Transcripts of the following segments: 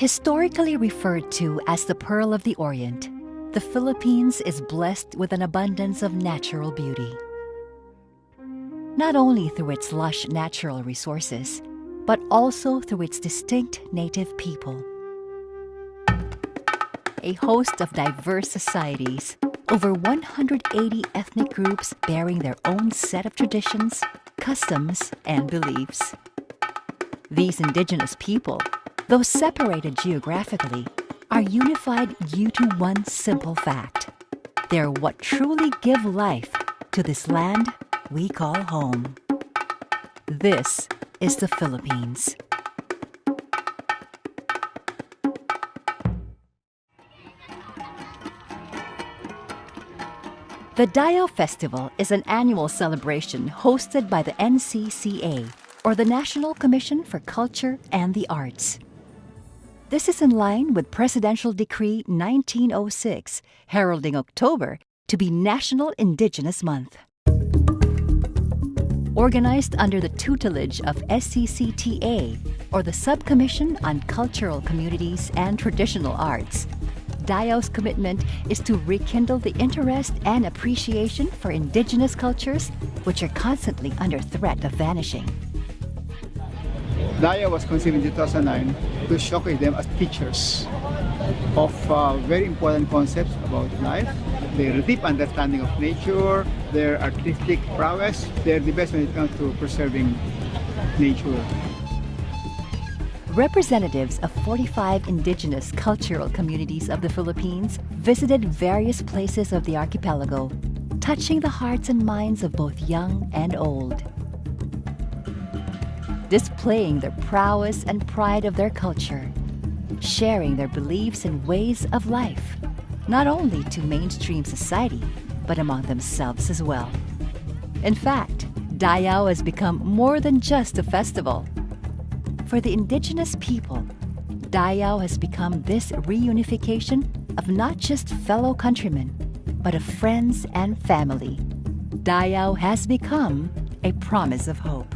Historically referred to as the Pearl of the Orient, the Philippines is blessed with an abundance of natural beauty. Not only through its lush natural resources, but also through its distinct native people. A host of diverse societies, over 180 ethnic groups bearing their own set of traditions, customs, and beliefs. These indigenous people, though separated geographically, are unified due to one simple fact. They're what truly give life to this land we call home. This is the Philippines. The Dayao Festival is an annual celebration hosted by the NCCA, or the National Commission for Culture and the Arts. This is in line with Presidential Decree 1906, heralding October to be National Indigenous Month. Organized under the tutelage of SCCTA, or the Subcommission on Cultural Communities and Traditional Arts, Dayao's commitment is to rekindle the interest and appreciation for indigenous cultures, which are constantly under threat of vanishing. DAYAW was conceived in 2009 to showcase them as teachers of very important concepts about life, their deep understanding of nature, their artistic prowess. They're the best when it comes to preserving nature. Representatives of 45 indigenous cultural communities of the Philippines visited various places of the archipelago, touching the hearts and minds of both young and old. Displaying the prowess and pride of their culture, sharing their beliefs and ways of life, not only to mainstream society, but among themselves as well. In fact, Dayao has become more than just a festival. For the indigenous people, Dayao has become this reunification of not just fellow countrymen, but of friends and family. Dayao has become a promise of hope.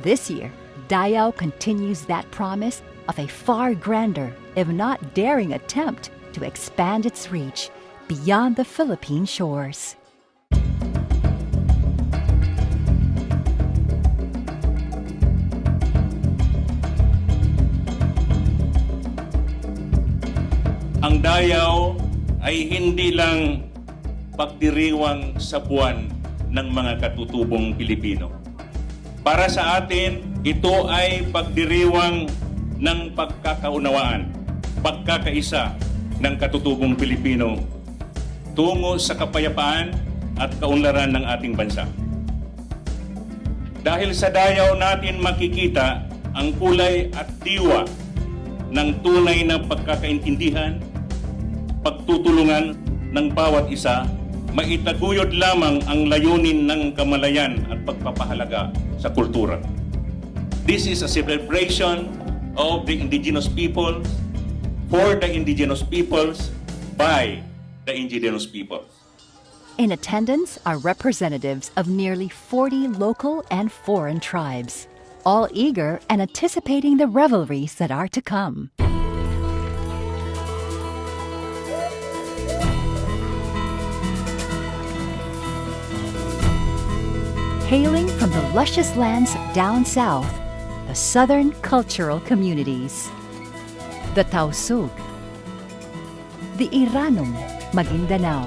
This year, Dayao continues that promise of a far grander, if not daring attempt to expand its reach beyond the Philippine shores. Ang Dayao ay hindi lang pagdiriwang sa buwan ng mga katutubong Pilipino. Para sa atin, ito ay pagdiriwang ng pagkakaunawaan, pagkakaisa ng katutubong Pilipino tungo sa kapayapaan at kaunlaran ng ating bansa. Dahil sa Dayao natin makikita ang kulay at diwa ng tunay na pagkakaintindihan, pagtutulungan ng bawat isa, maitaguyod lamang ang layunin ng kamalayan at pagpapahalaga sa kultura. This is a celebration of the indigenous people, for the indigenous peoples, by the indigenous peoples. In attendance are representatives of nearly 40 local and foreign tribes, all eager and anticipating the revelries that are to come. Hailing from the luscious lands down south, the Southern Cultural Communities, the Tausug, the Iranum, Maguindanao,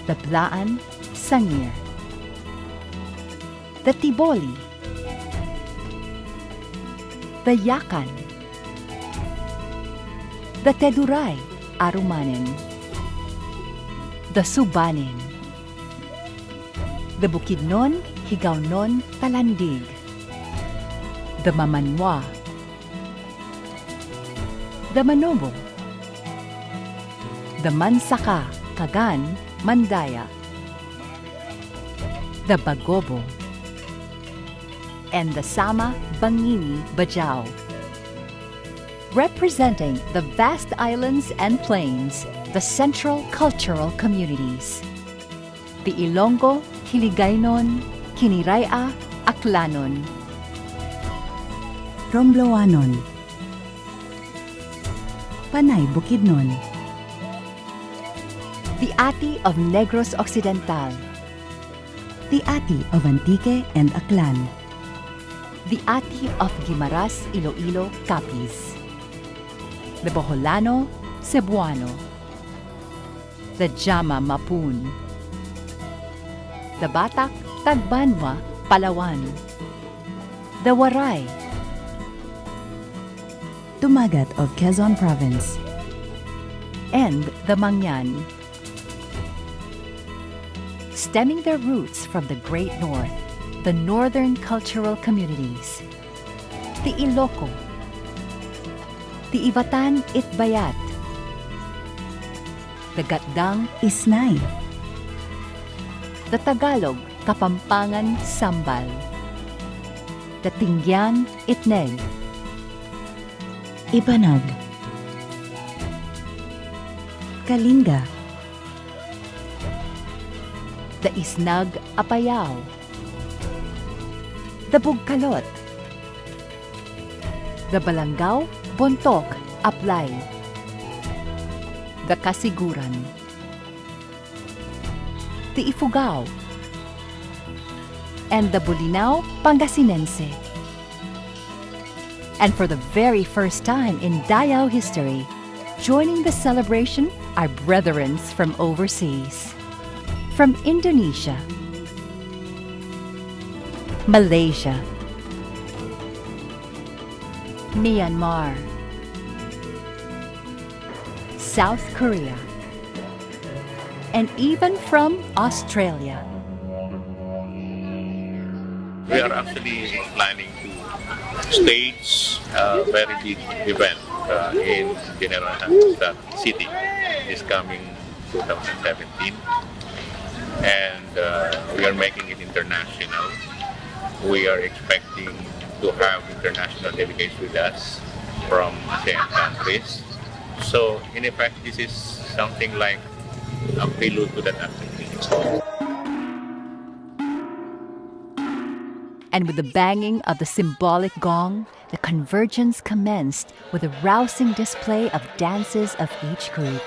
the Blaan, Sangir, the Tiboli, the Yakan, the Teduray, Arumanin, the Subanin, the Bukidnon, Higawnon, Talandig, the Mamanwa, the Manobo, the Mansaka, Kagan, Mandaya, the Bagobo, and the Sama, Bangini, Bajau. Representing the vast islands and plains, the Central Cultural Communities, the Ilonggo, Hiligaynon, Kiniraya, Aklanon, Rombloanon, Panay Bukidnon, The Ati of Negros Occidental, the Ati of Antique and Aklan, The Ati of Guimaras, Iloilo, Capiz, the Boholano, Cebuano, the Jama Mapun, the Batak, Tagbanwa, Palawan, the Waray, Tumagat of Quezon Province, and the Mangyan. Stemming their roots from the Great North, the Northern Cultural Communities, the Iloco, the Ivatan Itbayat, the Gatdang, Isnay, the Tagalog Kapampangan Sambal, the Tingyan Itneg, Ibanag, Kalinga, the Isnag Apayao, the Bugkalot, the Balangao Bontok Aplay, the Kasiguran, the Ifugao, and the Bolinao Pangasinense. And for the very first time in Dayao history, joining the celebration are brethrens from overseas. From Indonesia, Malaysia, Myanmar, South Korea, and even from Australia. We are actually planning to stage a very big event in General City this coming 2017. And we are making it international. We are expecting to have international delegates with us from ASEAN countries. So in effect, this is something like a prelude to that activity. And with the banging of the symbolic gong, the convergence commenced with a rousing display of dances of each group.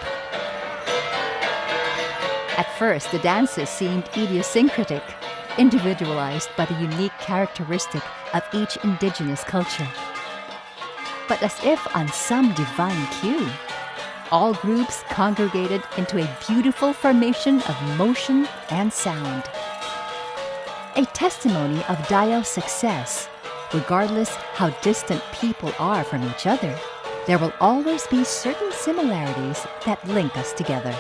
At first, the dances seemed idiosyncratic, individualized by the unique characteristic of each indigenous culture. But as if on some divine cue, all groups congregated into a beautiful formation of motion and sound. A testimony of Dayao's success, regardless how distant people are from each other, there will always be certain similarities that link us together.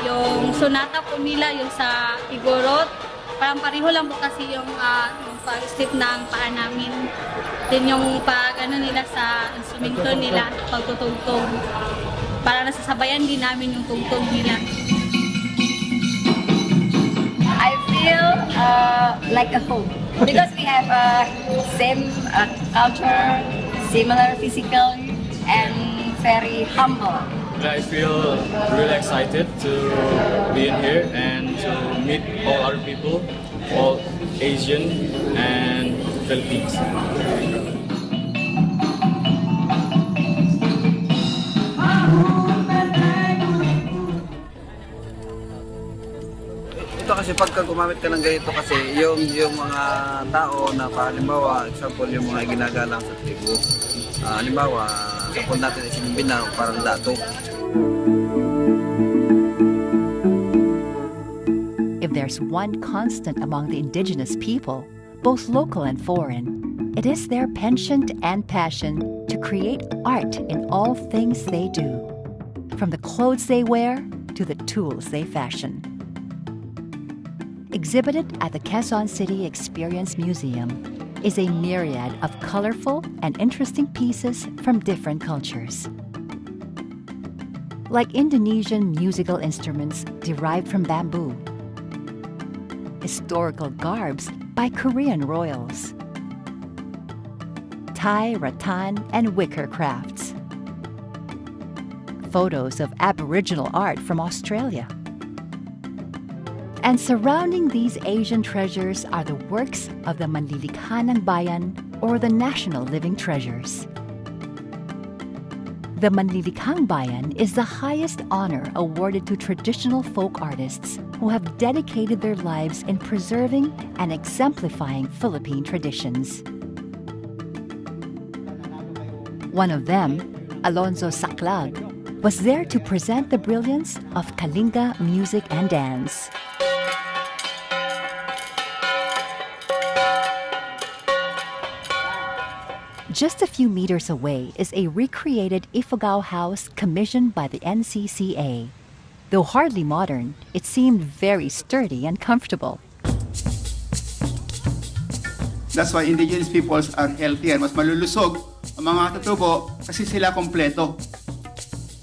Yung sonata po nila, yung sa Igorot, parang pareho lang po kasi yung pag-step ng paa namin. Then yung nila sa instrumento nila, pagtutugtog. Para nasasabayan din namin yung tugtog nila. I feel like a home because we have same culture, similar physical, and very humble. I feel really excited to be in here and to meet all our people, all Asian and Philippines. Ito kasi pagka gumamit ka ng ganito kasi yung mga tao na halimbawa, example yung mga ginagalang sa tribu. Halimbawa, example natin is yung binaw, parang dato. If there's one constant among the indigenous people, both local and foreign, it is their penchant and passion to create art in all things they do, from the clothes they wear to the tools they fashion. Exhibited at the Quezon City Experience Museum is a myriad of colorful and interesting pieces from different cultures. Like Indonesian musical instruments derived from bamboo, historical garbs by Korean royals, Thai rattan and wicker crafts, photos of Aboriginal art from Australia, And surrounding these Asian treasures are the works of the Manlilikha ng Bayan, or the national living treasures. The Manlilikhang Bayan is the highest honor awarded to traditional folk artists who have dedicated their lives in preserving and exemplifying Philippine traditions. One of them, Alonzo Saclag, was there to present the brilliance of Kalinga music and dance. Just a few meters away is a recreated Ifugao house commissioned by the NCCA. Though hardly modern, it seemed very sturdy and comfortable. That's why indigenous peoples are healthier. Mas malulusog ang mga tutubo kasi sila kompleto.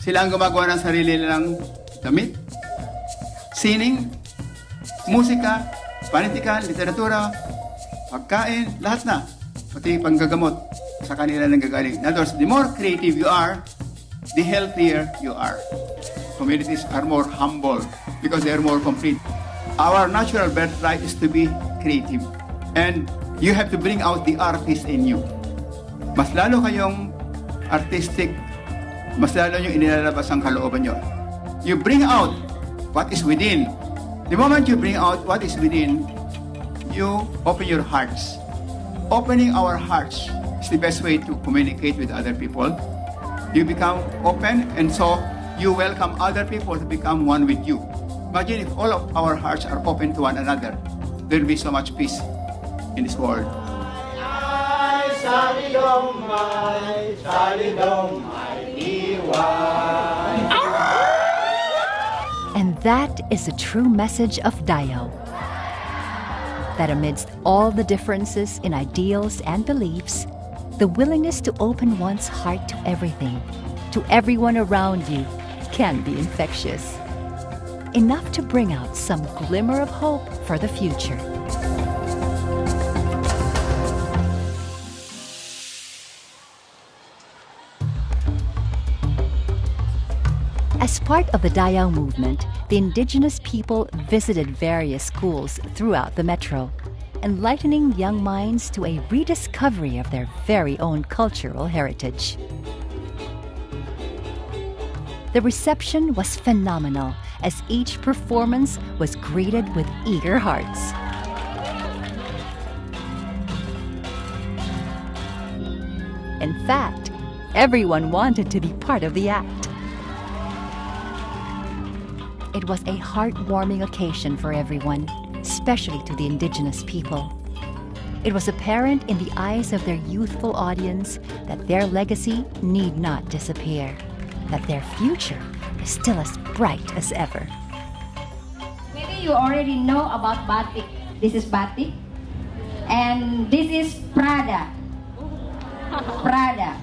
Sila ang gumagawa ng sarili nilang damit, sining, musika, panitikan, literatura, pagkain, lahat na. Pati panggagamot sa kanila nang gagaling. In other words, the more creative you are, the healthier you are. Communities are more humble because they are more complete. Our natural birthright is to be creative. And you have to bring out the artist in you. Mas lalo kayong artistic, mas lalo nyo inilalabas ang kalooban nyo. You bring out what is within. The moment you bring out what is within, you open your hearts. Opening our hearts is the best way to communicate with other people. You become open, and so you welcome other people to become one with you. Imagine if all of our hearts are open to one another. There will be so much peace in this world. And that is the true message of Dayao. That amidst all the differences in ideals and beliefs, the willingness to open one's heart to everything, to everyone around you, can be infectious. Enough to bring out some glimmer of hope for the future. As part of the Dayao movement, the indigenous people visited various schools throughout the metro, enlightening young minds to a rediscovery of their very own cultural heritage. The reception was phenomenal, as each performance was greeted with eager hearts. In fact, everyone wanted to be part of the act. It was a heartwarming occasion for everyone, especially to the indigenous people. It was apparent in the eyes of their youthful audience that their legacy need not disappear, that their future is still as bright as ever. Maybe you already know about batik. This is batik. And this is Prada. Prada.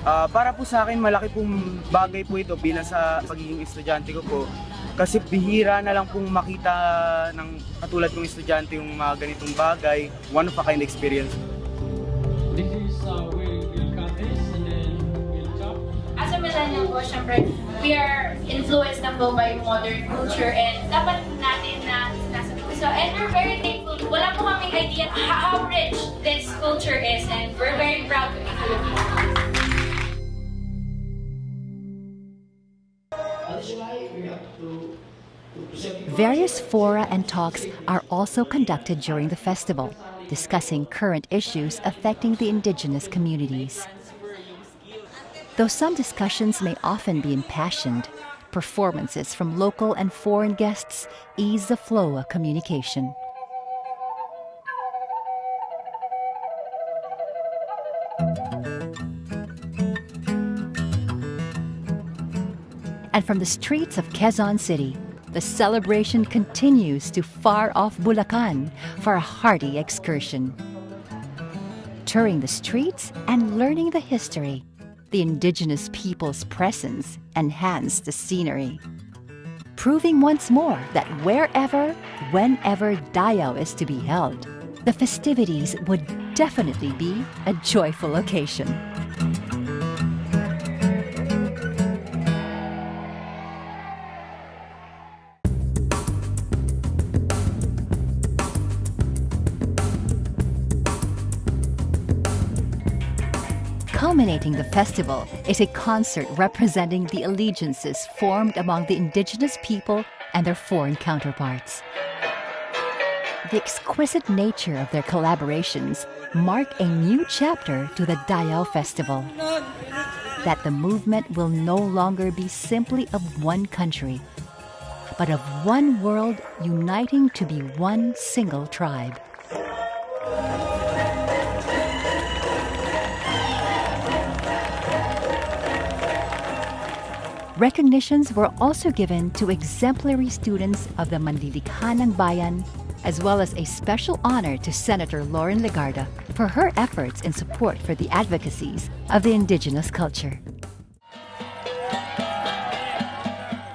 Para po sa akin, malaki pong bagay po ito bilang sa pagiging estudyante ko po. Kasi bihira na lang pong makita ng katulad kong estudyante yung mga ganitong bagay. One of a kind experience. This is we'll cut this and then we'll chop. As a millennial po, syempre, we are influenced na po by modern culture and dapat natin na sinasabi ko. So, and we're very thankful. Wala po kaming idea how rich this culture is, and we're very proud to be Filipinos. Various fora and talks are also conducted during the festival, discussing current issues affecting the indigenous communities. Though some discussions may often be impassioned, performances from local and foreign guests ease the flow of communication. And from the streets of Quezon City, the celebration continues to far-off Bulacan for a hearty excursion. Touring the streets and learning the history, the indigenous people's presence enhanced the scenery, proving once more that wherever, whenever Dayao is to be held, the festivities would definitely be a joyful occasion. Culminating the festival is a concert representing the allegiances formed among the indigenous people and their foreign counterparts. The exquisite nature of their collaborations mark a new chapter to the Dayao Festival. That the movement will no longer be simply of one country, but of one world uniting to be one single tribe. Recognitions were also given to exemplary students of the Manlilikhanang Bayan, as well as a special honor to Senator Lauren Legarda for her efforts in support for the advocacies of the indigenous culture.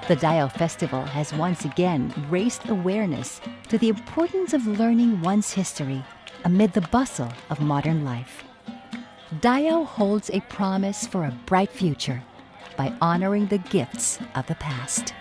The Dayao Festival has once again raised awareness to the importance of learning one's history amid the bustle of modern life. Dayao holds a promise for a bright future by honoring the gifts of the past.